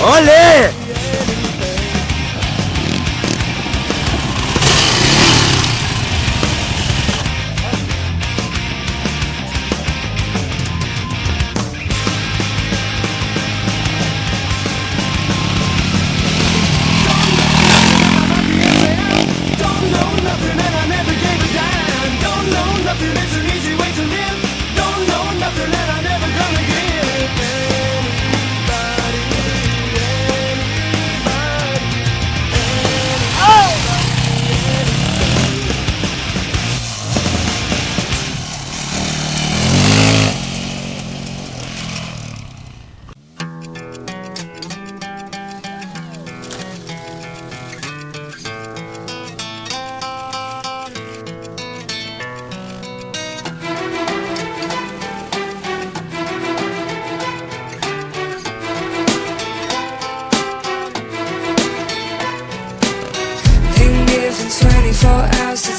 ¡Ole!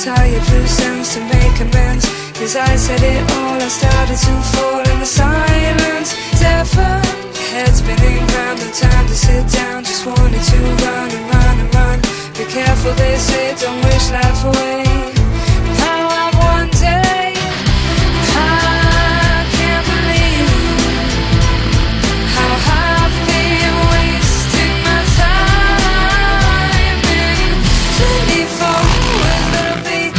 Tie your loose ends to make amends. As I said it all, I started to fall in the silence. Deafened, head spinning round, no time to sit down. Just wanted to run and run and run. Be careful, they say, don't wish life away. Now I'm one day, I can't believe how I've been wasting my time in 24 hours that'll be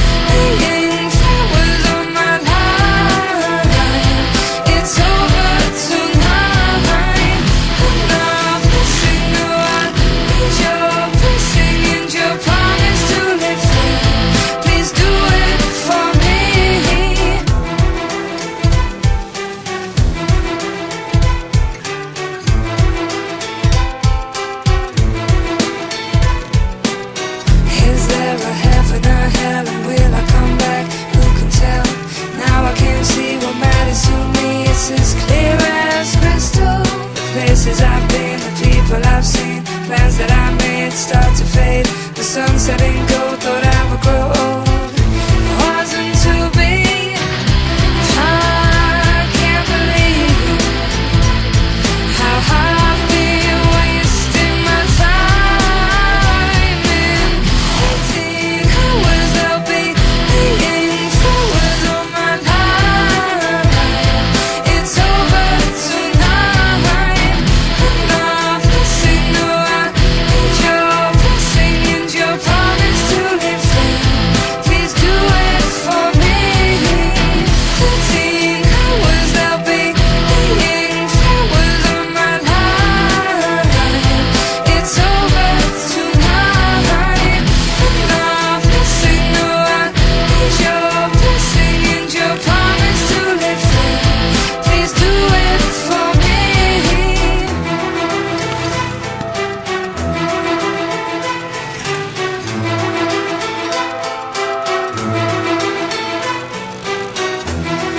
laying flowers on my line. It's over tonight, and I'm missing you. I need your blessing and your promise to live free. Please do it for me. Is there a heaven or hell, and will I come back? Who can tell? Now I can see what matters to me. It's as clear as crystal. The places I've been, the people I've seen, plans that I made start to fade. The sun setting gold, thought I would grow old. It wasn't to be. I can't believe how I've been wasting my time in 18 hours. There'll be laying flowers on my line. It's over tonight, and I'm missing you. I need your blessing and your promise to live free. Please do it for me. 13 hours, there'll be laying flowers on my line. It's over tonight, and I'm missing you. I need your blessing and your promise to live free. Please do it for me.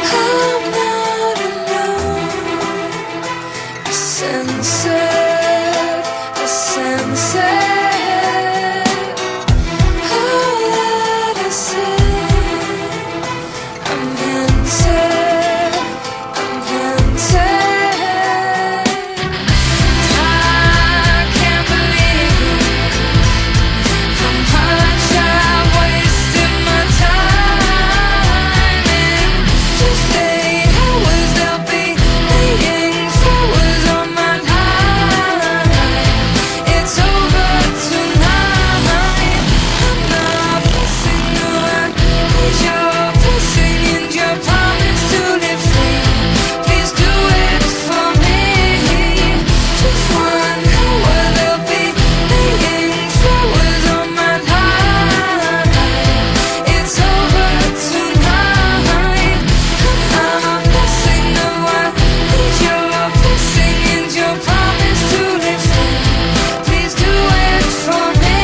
I'm not alone. I sense it, I sense it. All that I say, I'm hinted, I'm hinted. I can't believe how much I've wasted my time in just 8 hours. There'll be laying flowers on my line. It's over tonight, and I'm missing you. I need your blessing and your promise to live free. Please do it for me. Just 1 hour, there'll be laying flowers on my line. It's over tonight, and I'm missing you. I need your blessing and your promise to live free. Please do it for me.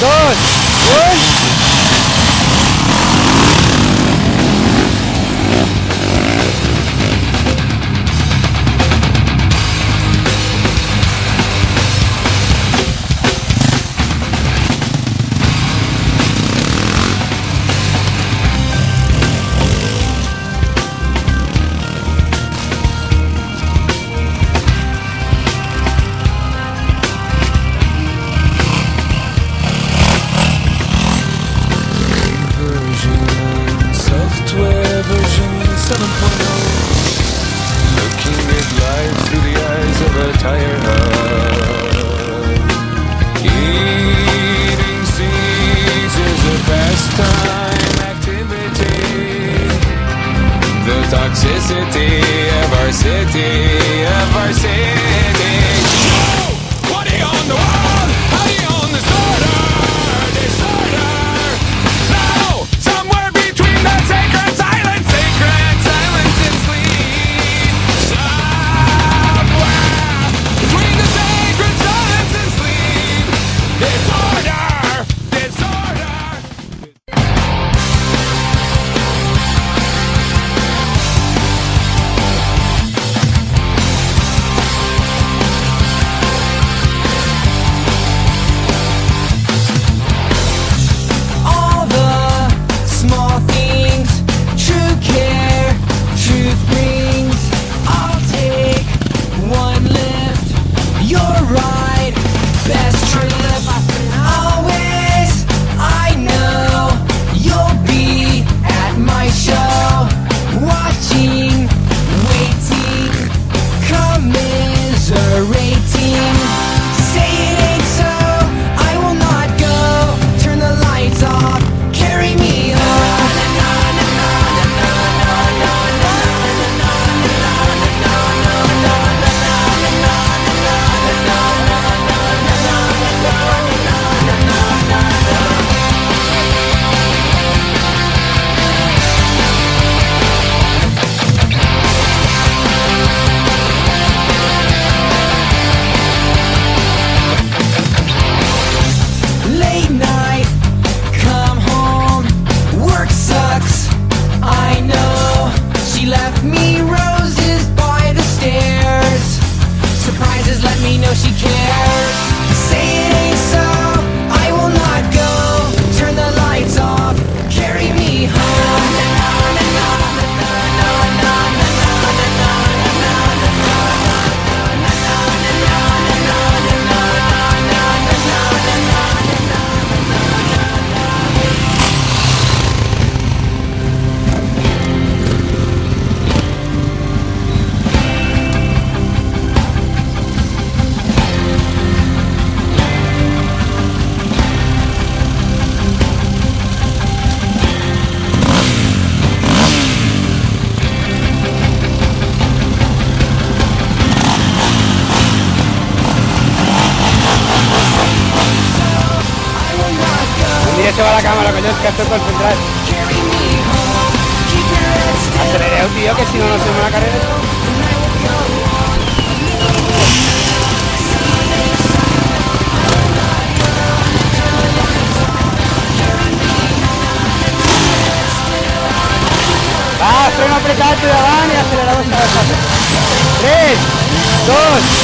¡Dos! ¡Un! tire of. Eating seeds is a pastime activity. The toxicity of our city, What do you own the world? How do you own disorder? No! Somewhere between the sacred silence and sleep. Somewhere between the sacred silence and sleep. Disorder! All the small things, true care, truth brings. I'll take one lift, you're right, best trip. Always, I know you'll be at my show, watching, waiting, commiserating. Say it ain't so, I will not go. Turn the lights off, carry me home. Late night, come home, work sucks, I know. She left me roses by the stairs. Surprises let me know she cares. Say it ain't so, I will not go. Turn the lights off, carry me home. I will not go. Un día se va la cámara, coño, es que estoy concentrado. Carry me home, keep your head still. Aceleré, tío, que si no, no se me va a cargar esto. And I will go on. Va, freno apretado, Iván, y acelerador. 3, 2,